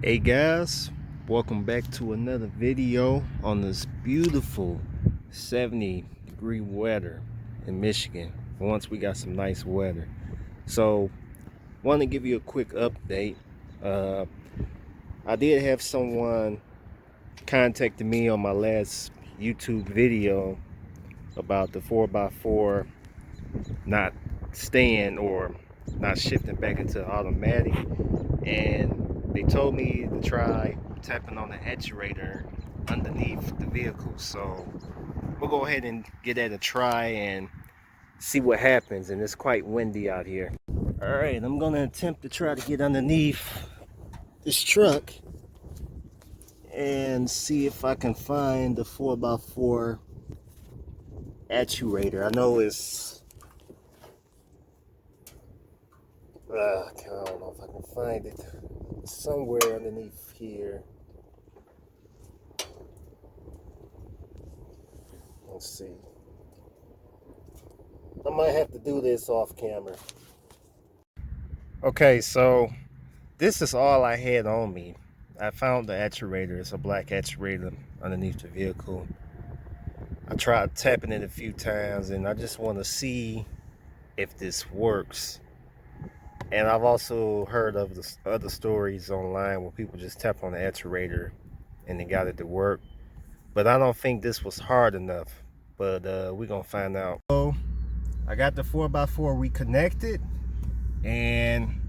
Hey guys, welcome back to another video on this beautiful 70-degree weather in Michigan. Once we got some nice weather. So want to give you a quick update. I did have someone contacted me on my last YouTube video about the 4x4 not staying or not shifting back into automatic, and they told me to try tapping on the actuator underneath the vehicle. So we'll go ahead and give that a try and see what happens. And it's quite windy out here. All right, I'm gonna attempt to try to get underneath this truck and see if I can find the 4x4 actuator. I know it's I don't know if I can find it. It's somewhere underneath here. Let's see. I might have to do this off camera. Okay, so this is all I had on me. I found the actuator. It's a black actuator underneath the vehicle. I tried tapping it a few times, and I just want to see if this works. And I've also heard of the other stories online where people just tap on the actuator and they got it to work. But I don't think this was hard enough. But we're going to find out. So I got the 4x4 reconnected. And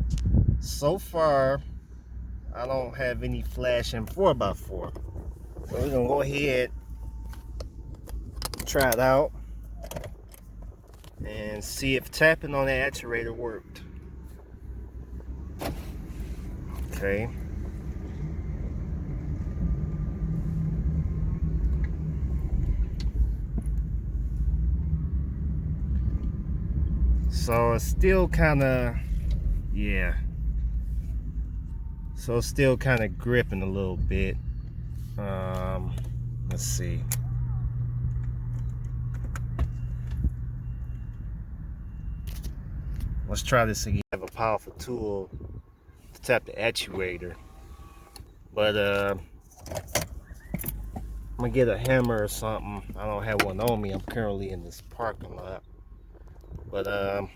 so far, I don't have any flashing 4x4. So we're going to go ahead, try it out, and see if tapping on the actuator worked. Okay. So it's still kind of, yeah. So it's still kind of gripping a little bit. Let's see. Let's try this again. I have a powerful tool to tap the actuator, but I'm gonna get a hammer or something. I don't have one on me. I'm currently in this parking lot, but I'm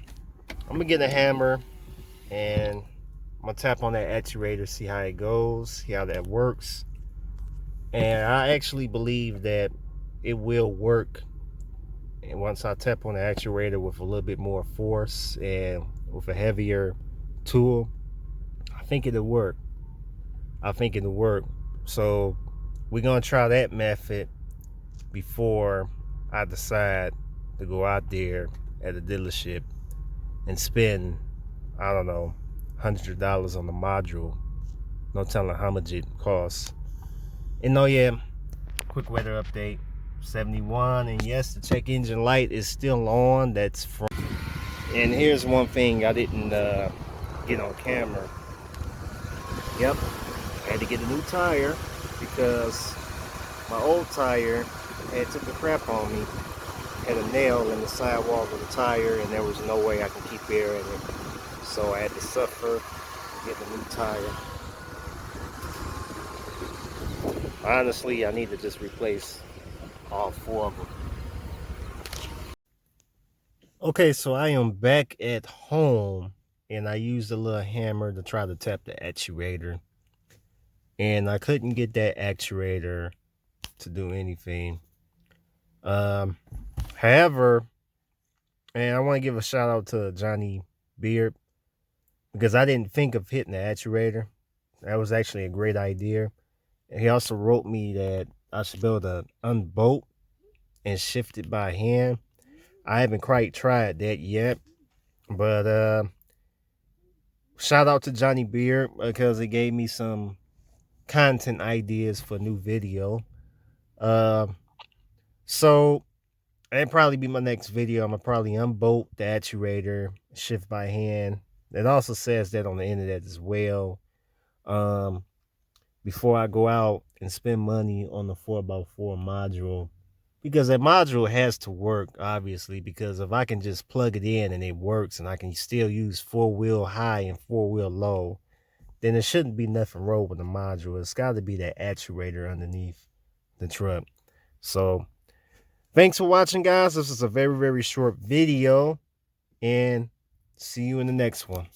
gonna get a hammer and I'm gonna tap on that actuator, see how it goes, see how that works. And I actually believe that it will work. And once I tap on the actuator with a little bit more force and with a heavier tool, I think it'll work. So we're gonna try that method before I decide to go out there at a dealership and spend, I don't know, $100 on the module. No telling how much it costs. And oh yeah, quick weather update. 71, and yes, the check engine light is still on. That's from. And here's one thing I didn't get on camera. Yep, I had to get a new tire because my old tire had took a crap on me. Had a nail in the sidewall of the tire, and there was no way I could keep air in it. So I had to suffer to get a new tire. Honestly, I need to just replace all 4 of them. Okay, so I am back at home, and I used a little hammer to try to tap the actuator, and I couldn't get that actuator to do anything. However, and I want to give a shout out to Johnny Beard, because I didn't think of hitting the actuator. That was actually a great idea. And he also wrote me that I should be able to unbolt and shift it by hand. I haven't quite tried that yet, but shout out to Johnny Beard because it gave me some content ideas for a new video. So that'd probably be my next video. I'm gonna probably unbolt the actuator, shift by hand. It also says that on the internet as well. Before I go out and spend money on the 4x4 module, because that module has to work, obviously, because if I can just plug it in and it works and I can still use 4-wheel high and 4-wheel low, then it shouldn't be nothing wrong with the module. It's got to be that actuator underneath the truck. So thanks for watching, guys. This is a very, very short video, and see you in the next one.